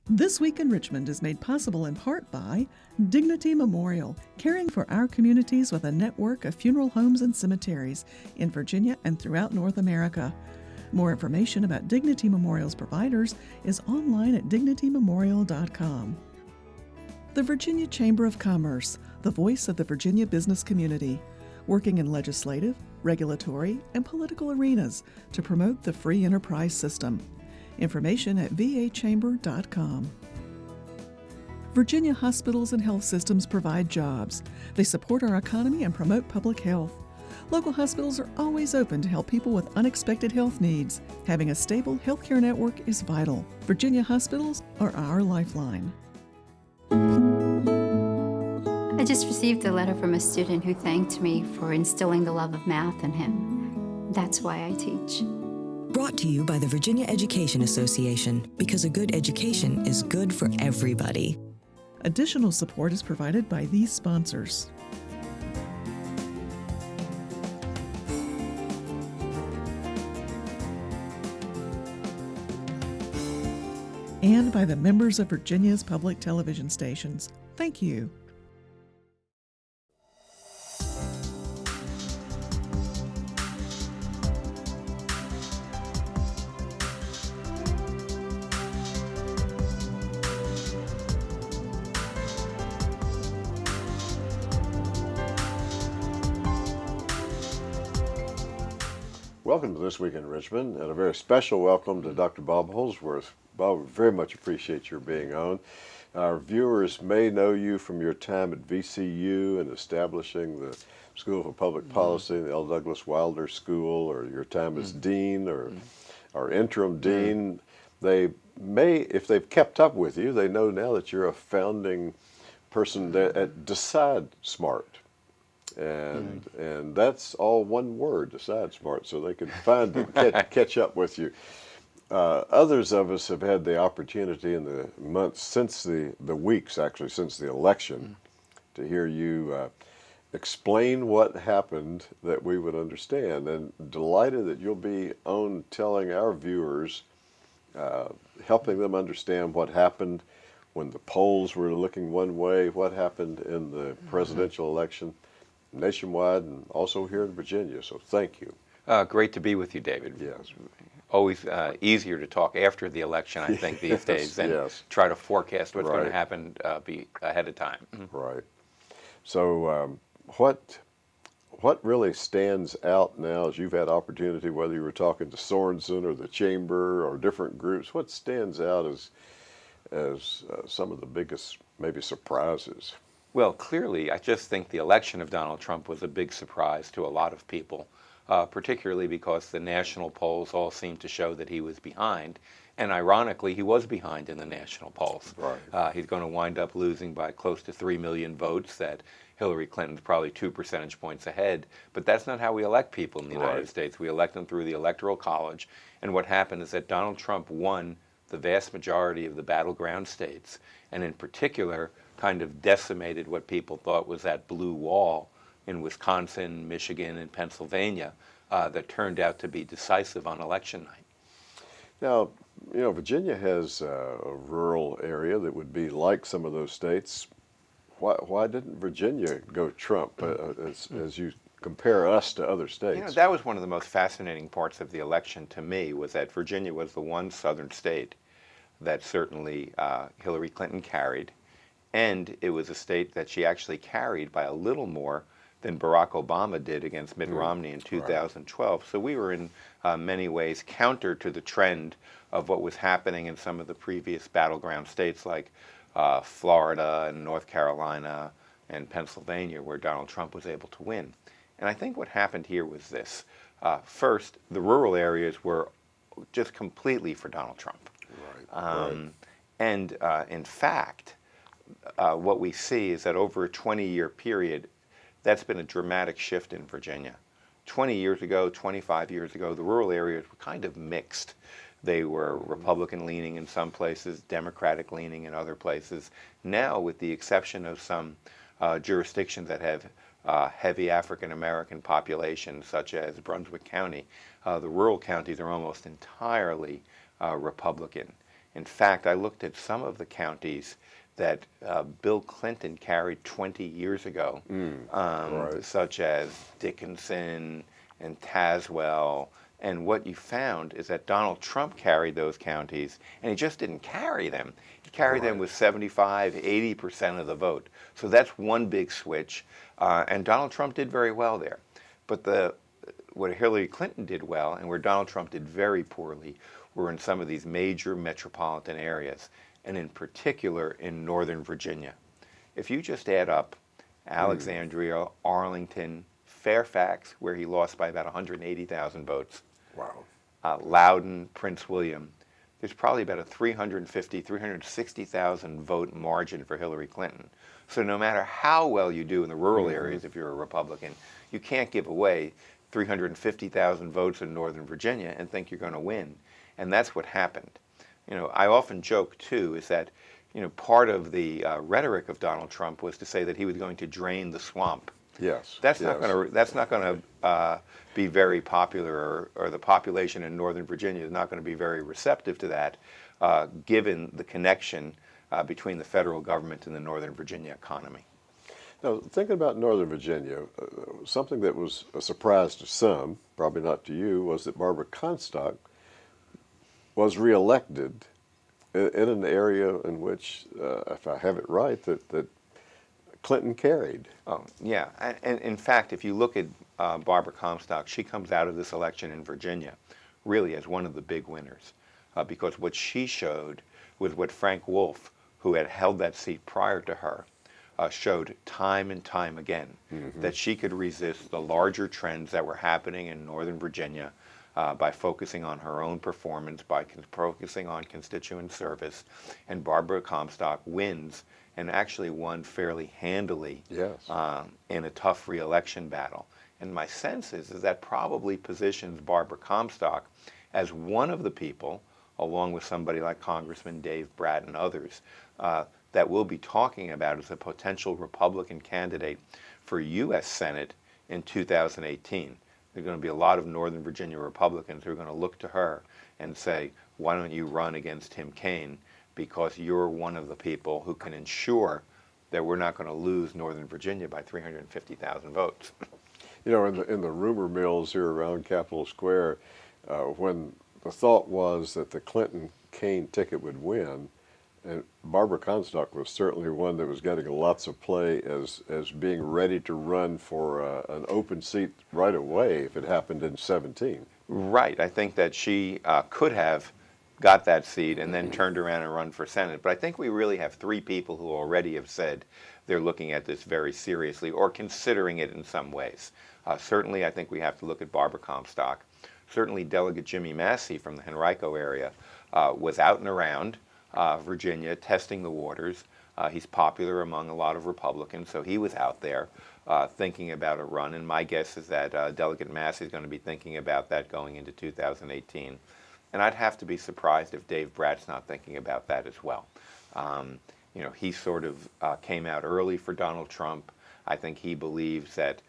This Week in Richmond is made possible in part by Dignity Memorial, caring for our communities with a network of funeral homes and cemeteries in Virginia and throughout North America. More information about Dignity Memorial's providers is online at dignitymemorial.com. The Virginia Chamber of Commerce, the voice of the Virginia business community, working in legislative, regulatory, and political arenas to promote the free enterprise system. Information at vachamber.com. Virginia hospitals and health systems provide jobs. They support our economy and promote public health. Local hospitals are always open to help people with unexpected health needs. Having a stable healthcare network is vital. Virginia hospitals are our lifeline. I just received a letter from a student who thanked me for instilling the love of math in him. That's why I teach. Brought to you by the Virginia Education Association, because a good education is good for everybody. Additional support is provided by these sponsors. And by the members of Virginia's public television stations. Thank you. Welcome to This Week in Richmond, and a very special welcome to Dr. Bob Holsworth. Bob, we very much appreciate your being on. Our viewers may know you from your time at VCU and establishing the School for Public Policy, the L. Douglas Wilder School, or your time as dean or interim dean. They may, if they've kept up with you, they know now that you're a founding person at DecideSmart. And that's all one word, DecideSmart, so they can find and catch up with you. Others of us have had the opportunity in the months since the weeks actually since the election to hear you explain what happened that we would understand, and delighted that you'll be on telling our viewers, helping them understand what happened when the polls were looking one way, what happened in the presidential election nationwide and also here in Virginia. So thank you. Great to be with you, David. Yes. Always easier to talk after the election, I think, these days than try to forecast what's going to happen be ahead of time. Right. So what really stands out now as you've had opportunity, whether you were talking to Sorensen or the Chamber or different groups, what stands out as some of the biggest maybe surprises? Well, clearly, I just think the election of Donald Trump was a big surprise to a lot of people, particularly because the national polls all seemed to show that he was behind. And ironically, he was behind in the national polls. Right. He's going to wind up losing by close to 3 million votes, that Hillary Clinton's probably 2 percentage points ahead. But that's not how we elect people in the United States. We elect them through the Electoral College. And what happened is that Donald Trump won the vast majority of the battleground states, and in particular, kind of decimated what people thought was that blue wall in Wisconsin, Michigan, and Pennsylvania that turned out to be decisive on election night. Now, you know, Virginia has a rural area that would be like some of those states. Why didn't Virginia go Trump as you compare us to other states? You know, that was one of the most fascinating parts of the election to me, was that Virginia was the one southern state that certainly Hillary Clinton carried. And it was a state that she actually carried by a little more than Barack Obama did against Mitt Romney in 2012. So we were in many ways counter to the trend of what was happening in some of the previous battleground states like Florida and North Carolina and Pennsylvania, where Donald Trump was able to win. And I think what happened here was this. First, the rural areas were just completely for Donald Trump. And in fact, what we see is that over a 20-year period, that's been a dramatic shift in Virginia. 20 years ago, 25 years ago, the rural areas were kind of mixed. They were Republican-leaning in some places, Democratic-leaning in other places. Now, with the exception of some jurisdictions that have heavy African-American populations, such as Brunswick County, the rural counties are almost entirely Republican. In fact, I looked at some of the counties that Bill Clinton carried 20 years ago, right. such as Dickinson and Tazewell. And what you found is that Donald Trump carried those counties, and he just didn't carry them. He carried them Right. with 75, 80% of the vote. So that's one big switch. And Donald Trump did very well there. But what Hillary Clinton did well, and where Donald Trump did very poorly, were in some of these major metropolitan areas, and in particular in Northern Virginia. If you just add up Alexandria, Arlington, Fairfax, where he lost by about 180,000 votes, Wow. Loudoun, Prince William, there's probably about a 350, 360,000 vote margin for Hillary Clinton. So no matter how well you do in the rural areas, if you're a Republican, you can't give away 350,000 votes in Northern Virginia and think you're going to win. And that's what happened. You know, I often joke too, is that, you know, part of the rhetoric of Donald Trump was to say that he was going to drain the swamp. Yes. That's yes. not going to be very popular, or the population in Northern Virginia is not going to be very receptive to that, given the connection between the federal government and the Northern Virginia economy. Now, thinking about Northern Virginia, something that was a surprise to some, probably not to you, was that Barbara Comstock was reelected in an area in which, if I have it right, that Clinton carried. Oh, yeah. And in fact, if you look at Barbara Comstock, she comes out of this election in Virginia really as one of the big winners, because what she showed was what Frank Wolf, who had held that seat prior to her, showed time and time again, that she could resist the larger trends that were happening in Northern Virginia by focusing on her own performance, by focusing on constituent service. And Barbara Comstock wins, and actually won fairly handily, Yes. in a tough re-election battle. And my sense is that probably positions Barbara Comstock as one of the people, along with somebody like Congressman Dave Brat and others, that we'll be talking about as a potential Republican candidate for U.S. Senate in 2018. There are going to be a lot of Northern Virginia Republicans who are going to look to her and say, why don't you run against Tim Kaine, because you're one of the people who can ensure that we're not going to lose Northern Virginia by 350,000 votes. You know, in the rumor mills here around Capitol Square, when the thought was that the Clinton-Kaine ticket would win, and Barbara Comstock was certainly one that was getting lots of play as being ready to run for an open seat right away if it happened in 17. Right. I think that she could have got that seat and then turned around and run for Senate. But I think we really have three people who already have said they're looking at this very seriously, or considering it in some ways. Certainly, I think we have to look at Barbara Comstock. Certainly, Delegate Jimmy Massey from the Henrico area was out and around Virginia testing the waters. He's popular among a lot of Republicans, so he was out there thinking about a run. And my guess is that Delegate Massey is going to be thinking about that going into 2018. And I'd have to be surprised if Dave Brat's not thinking about that as well. You know, he sort of came out early for Donald Trump. I think he believes that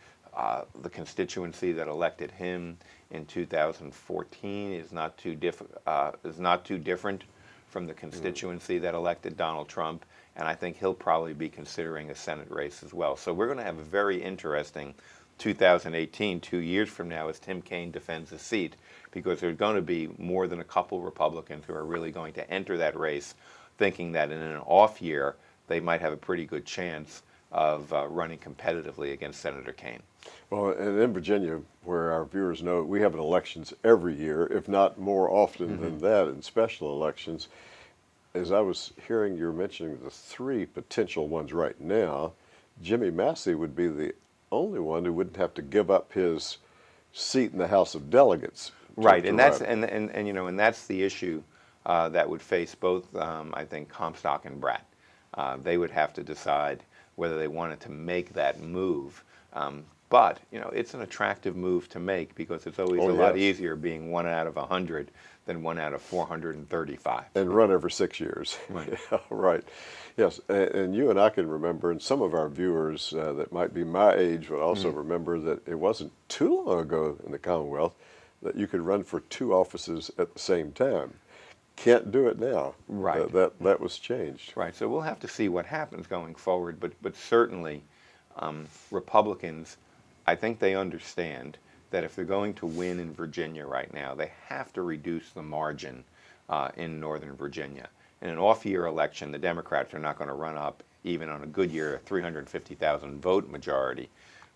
the constituency that elected him in 2014 is not too different from the constituency that elected Donald Trump, and I think he'll probably be considering a Senate race as well. So we're going to have a very interesting 2018, 2 years from now, as Tim Kaine defends his seat, because there's going to be more than a couple Republicans who are really going to enter that race thinking that in an off year they might have a pretty good chance of running competitively against Senator Kaine. Well, and in Virginia, where our viewers know, we have elections every year, if not more often than that, in special elections. As I was hearing you mentioning the three potential ones right now, Jimmy Massey would be the only one who wouldn't have to give up his seat in the House of Delegates. Right, and that's and you know, and that's the issue that would face both I think Comstock and Brat. They would have to decide whether they wanted to make that move. But you know, it's an attractive move to make, because it's always a lot easier being 1 out of 100 than 1 out of 435. And run every 6 years. Right. Right. Yes, and you and I can remember, and some of our viewers that might be my age would also remember that it wasn't too long ago in the Commonwealth that you could run for two offices at the same time. can't do it now. Right. That was changed. Right. So we'll have to see what happens going forward. But certainly, Republicans, I think they understand that if they're going to win in Virginia right now, they have to reduce the margin in Northern Virginia. In an off-year election, the Democrats are not going to run up, even on a good year, a 350,000 vote majority.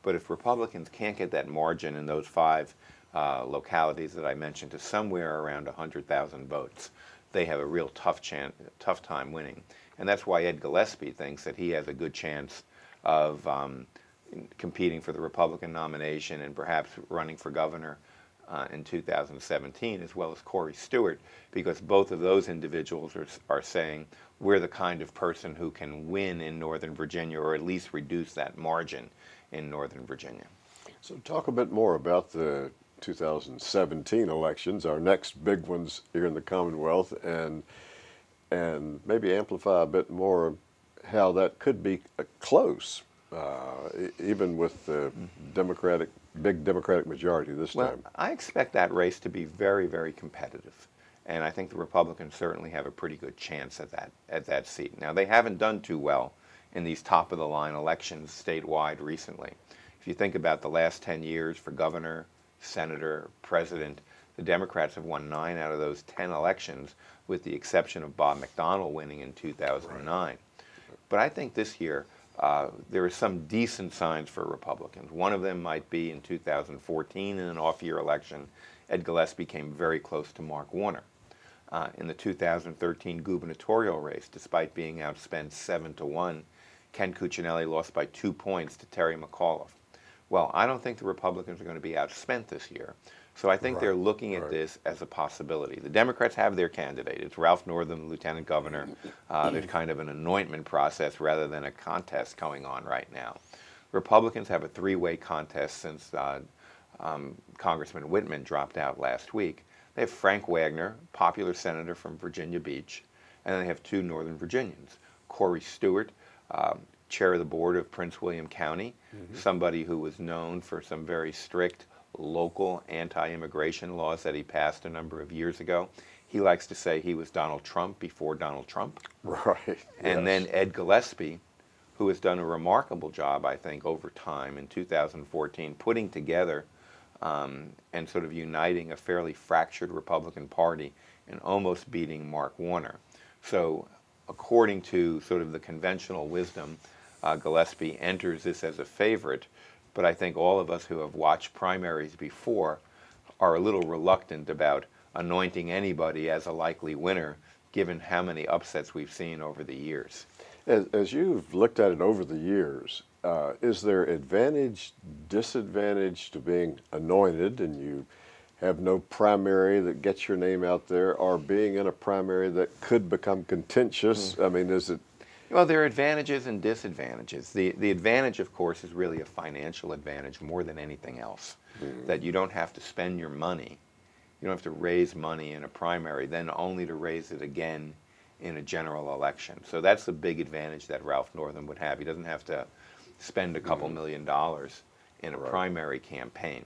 But if Republicans can't get that margin in those 5 localities that I mentioned to somewhere around 100,000 votes, they have a real tough time winning. And that's why Ed Gillespie thinks that he has a good chance of competing for the Republican nomination and perhaps running for governor in 2017, as well as Corey Stewart, because both of those individuals are saying we're the kind of person who can win in Northern Virginia, or at least reduce that margin in Northern Virginia. So talk a bit more about the 2017 elections, our next big ones here in the Commonwealth, and maybe amplify a bit more how that could be close, even with the big Democratic majority this time. Well, I expect that race to be very, very competitive, and I think the Republicans certainly have a pretty good chance at that seat. Now, they haven't done too well in these top-of-the-line elections statewide recently. If you think about the last 10 years for governor, senator, president, the Democrats have won 9 out of those 10 elections, with the exception of Bob McDonnell winning in 2009. Right. But I think this year there are some decent signs for Republicans. One of them might be in 2014 in an off-year election, Ed Gillespie came very close to Mark Warner. In the 2013 gubernatorial race, despite being outspent 7-1, Ken Cuccinelli lost by 2 points to Terry McAuliffe. Well, I don't think the Republicans are going to be outspent this year. So I think they're looking at this as a possibility. The Democrats have their candidate. It's Ralph Northam, the lieutenant governor. There's kind of an anointment process rather than a contest going on right now. Republicans have a 3-way contest since Congressman Whitman dropped out last week. They have Frank Wagner, popular senator from Virginia Beach, and then they have 2 Northern Virginians. Corey Stewart, chair of the board of Prince William County, somebody who was known for some very strict local anti-immigration laws that he passed a number of years ago. He likes to say he was Donald Trump before Donald Trump. Right. And then Ed Gillespie, who has done a remarkable job, I think, over time in 2014, putting together and sort of uniting a fairly fractured Republican Party and almost beating Mark Warner. So according to sort of the conventional wisdom, Gillespie enters this as a favorite, but I think all of us who have watched primaries before are a little reluctant about anointing anybody as a likely winner, given how many upsets we've seen over the years. As you've looked at it over the years, is there advantage, disadvantage to being anointed and you have no primary that gets your name out there, or being in a primary that could become contentious? I mean, is it... Well, there are advantages and disadvantages. The advantage, of course, is really a financial advantage more than anything else, that you don't have to spend your money. You don't have to raise money in a primary, then only to raise it again in a general election. So that's the big advantage that Ralph Northam would have. He doesn't have to spend a couple $1 million in a primary campaign.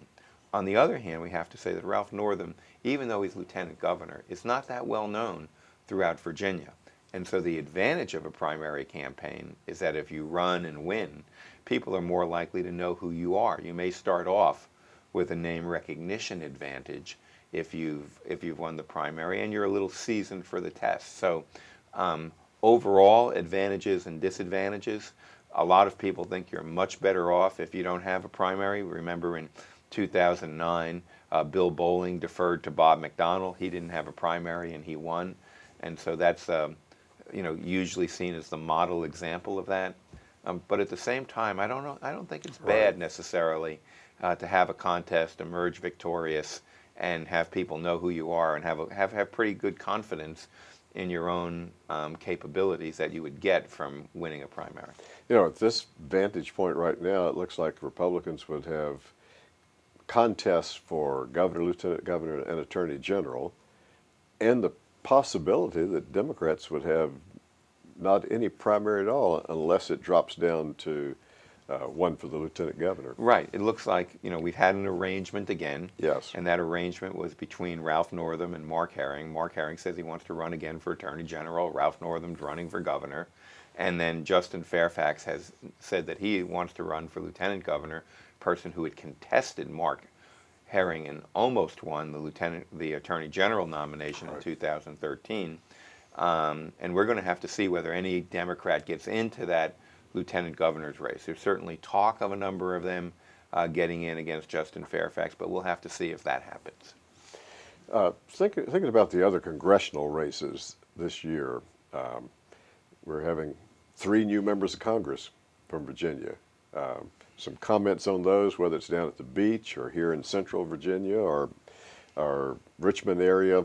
On the other hand, we have to say that Ralph Northam, even though he's lieutenant governor, is not that well known throughout Virginia. And so the advantage of a primary campaign is that if you run and win, people are more likely to know who you are. You may start off with a name recognition advantage if you've won the primary and you're a little seasoned for the test. So overall, advantages and disadvantages. A lot of people think you're much better off if you don't have a primary. Remember in 2009, Bill Bowling deferred to Bob McDonnell. He didn't have a primary and he won. And so that's usually seen as the model example of that. But at the same time, I don't think it's bad necessarily to have a contest, emerge victorious, and have people know who you are and have pretty good confidence in your own capabilities that you would get from winning a primary. At this vantage point right now, it looks like Republicans would have contests for governor, lieutenant governor, and attorney general, and the possibility that Democrats would have not any primary at all unless it drops down to one for the lieutenant governor. Right. It looks like, we've had an arrangement again. Yes. And that arrangement was between Ralph Northam and Mark Herring. Mark Herring says he wants to run again for Attorney General. Ralph Northam's running for governor. And then Justin Fairfax has said that he wants to run for lieutenant governor, person who had contested Mark Herring and almost won the Attorney General nomination in 2013. And we're going to have to see whether any Democrat gets into that lieutenant governor's race. There's certainly talk of a number of them getting in against Justin Fairfax, but we'll have to see if that happens. Thinking about the other congressional races this year, we're having 3 new members of Congress from Virginia. Some comments on those, whether it's down at the beach or here in central Virginia or Richmond area.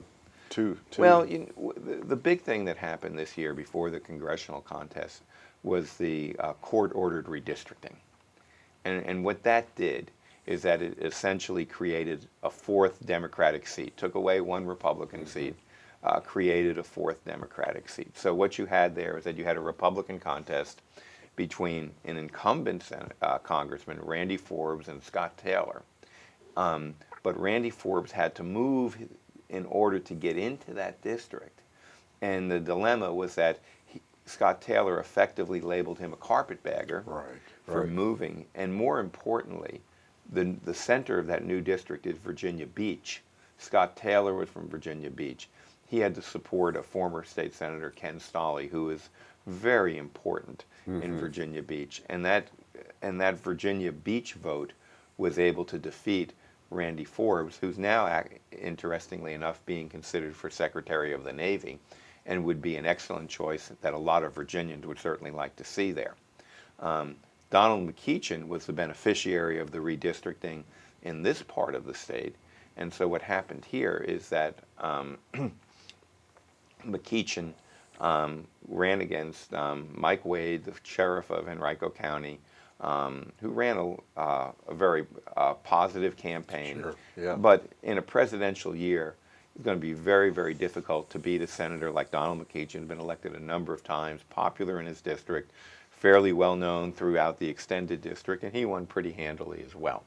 Well, the big thing that happened this year before the congressional contest was the court-ordered redistricting. And what that did is that it essentially created a 4th Democratic seat, took away 1 Republican seat, created a 4th Democratic seat. So what you had there is that you had a Republican contest between an incumbent Congressman, Randy Forbes, and Scott Taylor. But Randy Forbes had to move in order to get into that district. And the dilemma was that Scott Taylor effectively labeled him a carpetbagger for moving. And more importantly, the center of that new district is Virginia Beach. Scott Taylor was from Virginia Beach. He had to support a former state senator, Ken Stolley, who is very important in Virginia Beach. And that Virginia Beach vote was able to defeat Randy Forbes, who's now, interestingly enough, being considered for Secretary of the Navy and would be an excellent choice that a lot of Virginians would certainly like to see there. Donald McEachin was the beneficiary of the redistricting in this part of the state. And so what happened here is that McEachin ran against Mike Wade, the sheriff of Henrico County, who ran a very positive campaign. Sure. Yeah. But in a presidential year, it's going to be very, very difficult to beat a senator like Donald McEachin, been elected a number of times, popular in his district, fairly well known throughout the extended district, and he won pretty handily as well.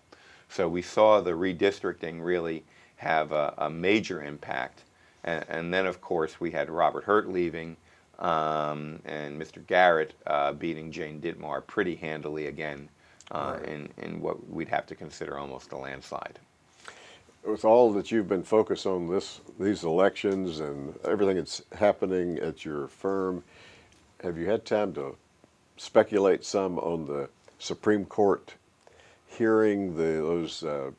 So we saw the redistricting really have a major impact. And then, of course, we had Robert Hurt leaving, and Mr. Garrett beating Jane Ditmar pretty handily again in what we'd have to consider almost a landslide. With all that you've been focused on these elections and everything that's happening at your firm, have you had time to speculate some on the Supreme Court hearing the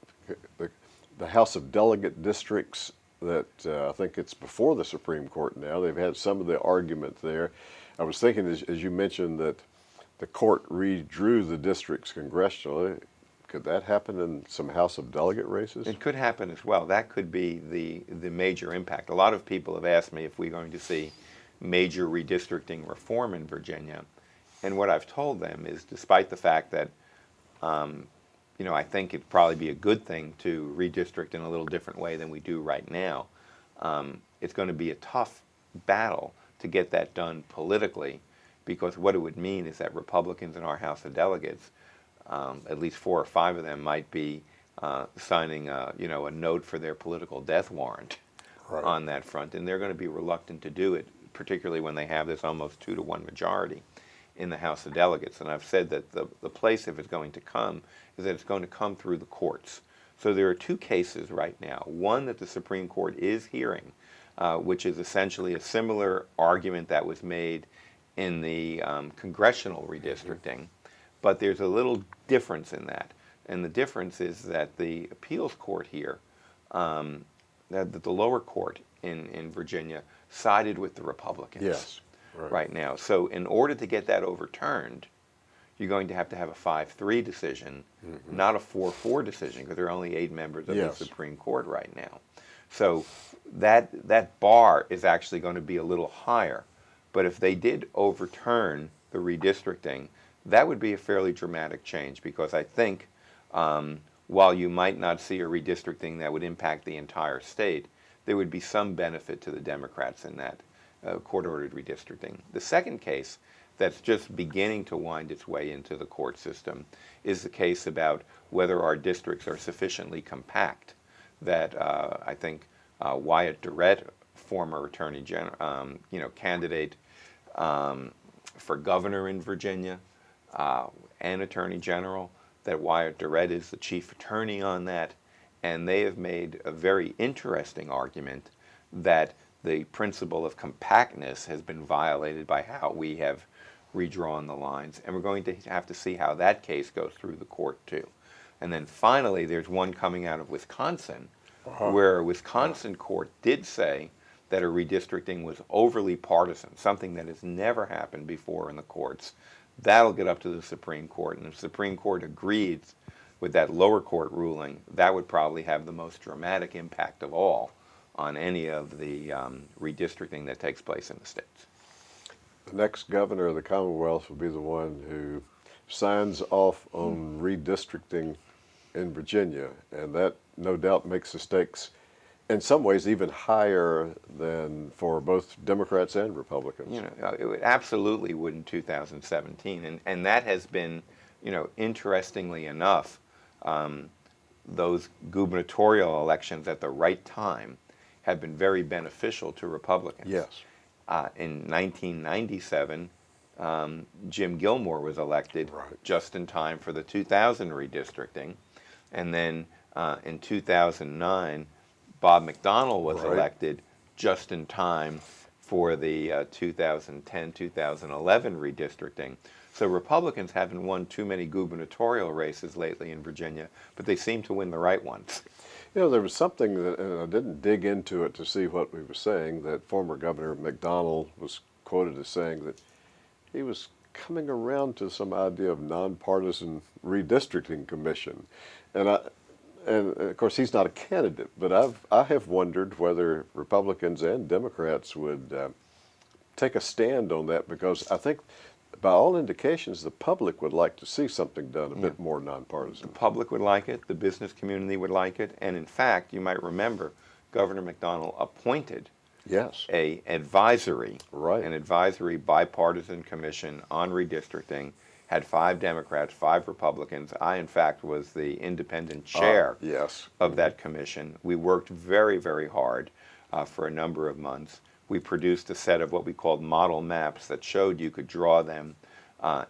House of Delegate districts that I think it's before the Supreme Court now? They've had some of the argument there. I was thinking, as you mentioned, that the court redrew the districts congressionally. Could that happen in some House of Delegate races? It could happen as well. That could be the major impact. A lot of people have asked me if we're going to see major redistricting reform in Virginia. And what I've told them is, despite the fact that I think it'd probably be a good thing to redistrict in a little different way than we do right now, it's going to be a tough battle to get that done politically, because what it would mean is that Republicans in our House of Delegates, at least 4 or 5 of them, might be signing a note for their political death warrant on that front, and they're going to be reluctant to do it, particularly when they have this almost 2-to-1 majority in the House of Delegates. And I've said that the place, if it's going to come, is that it's going to come through the courts. So there are 2 cases right now. One that the Supreme Court is hearing, which is essentially a similar argument that was made in the congressional redistricting, but there's a little difference in that. And the difference is that the appeals court here, that the lower court in Virginia, sided with the Republicans. Yes. Right now. So in order to get that overturned, you're going to have a 5-3 decision, not a 4-4 decision, because there are only 8 members of the Supreme Court right now. So that bar is actually going to be a little higher. But if they did overturn the redistricting, that would be a fairly dramatic change, because I think while you might not see a redistricting that would impact the entire state, there would be some benefit to the Democrats in that. court-ordered redistricting. The second case that's just beginning to wind its way into the court system is the case about whether our districts are sufficiently compact. That I think Wyatt Durrett, former Attorney General, candidate for governor in Virginia and Attorney General, that Wyatt Durrett is the chief attorney on that, and they have made a very interesting argument that the principle of compactness has been violated by how we have redrawn the lines, and we're going to have to see how that case goes through the court too. And then finally, there's one coming out of Wisconsin, where a Wisconsin court did say that a redistricting was overly partisan, something that has never happened before in the courts. That'll get up to the Supreme Court, and if the Supreme Court agrees with that lower court ruling, that would probably have the most dramatic impact of all on any of the redistricting that takes place in the states. The next governor of the Commonwealth will be the one who signs off on redistricting in Virginia, and that no doubt makes the stakes in some ways even higher than for both Democrats and Republicans. It absolutely would in 2017, and that has been, interestingly enough, those gubernatorial elections at the right time have been very beneficial to Republicans. Yes. In 1997, Jim Gilmore was elected just in time for the 2000 redistricting, and then in 2009, Bob McDonnell was elected just in time for the 2010-2011 redistricting. So Republicans haven't won too many gubernatorial races lately in Virginia, but they seem to win the right ones. There was something that, and I didn't dig into it to see what we were saying, that former Governor McDonnell was quoted as saying that he was coming around to some idea of nonpartisan redistricting commission. And of course he's not a candidate, but I have wondered whether Republicans and Democrats would take a stand on that, because I think by all indications the public would like to see something done a bit more nonpartisan. The public would like it, the business community would like it, and in fact, you might remember Governor McDonnell appointed an advisory bipartisan commission on redistricting, had 5 Democrats, 5 Republicans. I, in fact, was the independent chair of that commission. We worked very, very hard for a number of months. We produced a set of what we called model maps that showed you could draw them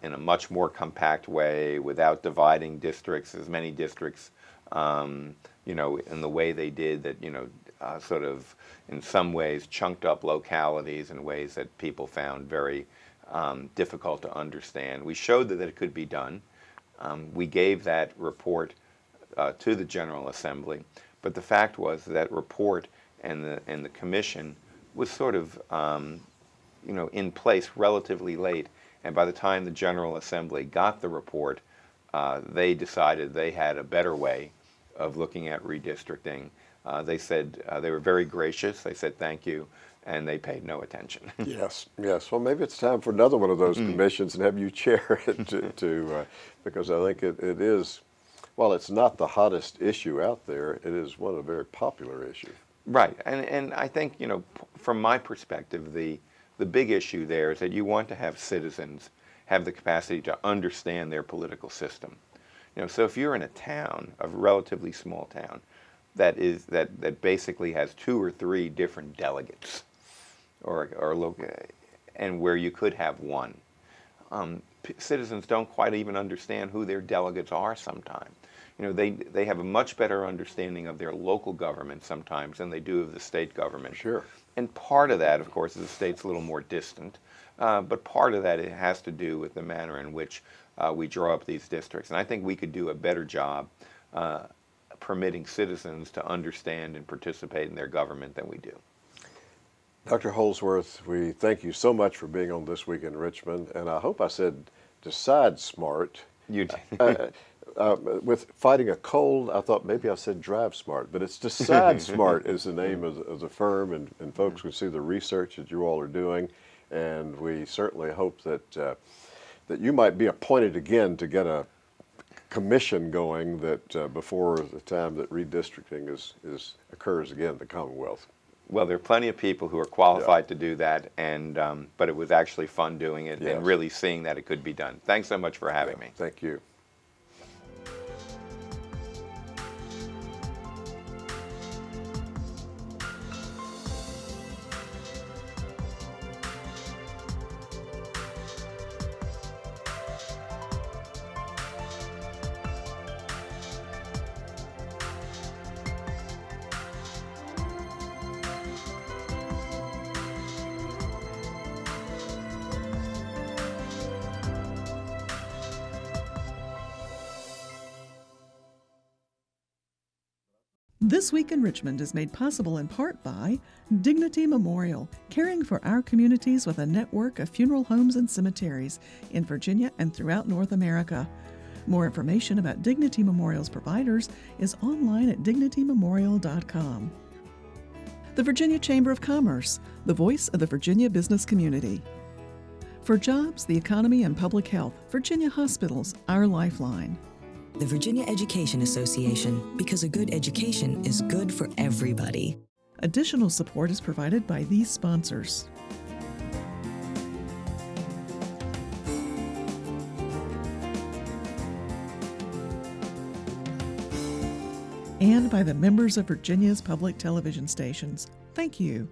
in a much more compact way without dividing districts, as many districts, in the way they did, that, sort of, in some ways, chunked up localities in ways that people found very difficult to understand. We showed that it could be done. We gave that report to the General Assembly, but the fact was that report and the commission was sort of in place relatively late, and by the time the General Assembly got the report, they decided they had a better way of looking at redistricting. They said they were very gracious. They said thank you, and they paid no attention. Yes. Well, maybe it's time for another one of those commissions and have you chair it because I think it is, while it's not the hottest issue out there, it is one of a very popular issue. Right, and I think, from my perspective, the big issue there is that you want to have citizens have the capacity to understand their political system. So if you're in a town, a relatively small town, that basically has 2 or 3 different delegates, and where you could have one, citizens don't quite even understand who their delegates are sometimes. They have a much better understanding of their local government sometimes than they do of the state government. Sure. And part of that, of course, is the state's a little more distant, but part of that it has to do with the manner in which we draw up these districts. And I think we could do a better job permitting citizens to understand and participate in their government than we do. Dr. Holsworth, we thank you so much for being on This Week in Richmond, and I hope I said DecideSmart. You did. With fighting a cold, I thought maybe I said Drive Smart, but it's DecideSmart is the name of the firm, and folks can see the research that you all are doing, and we certainly hope that that you might be appointed again to get a commission going that before the time that redistricting occurs again in the Commonwealth. Well, there are plenty of people who are qualified to do that, and but it was actually fun doing it Yes. and really seeing that it could be done. Thanks so much for having me. Thank you. This Week in Richmond is made possible in part by Dignity Memorial, caring for our communities with a network of funeral homes and cemeteries in Virginia and throughout North America. More information about Dignity Memorial's providers is online at dignitymemorial.com. The Virginia Chamber of Commerce, the voice of the Virginia business community. For jobs, the economy, and public health, Virginia Hospitals, our lifeline. The Virginia Education Association, because a good education is good for everybody. Additional support is provided by these sponsors. And by the members of Virginia's public television stations. Thank you.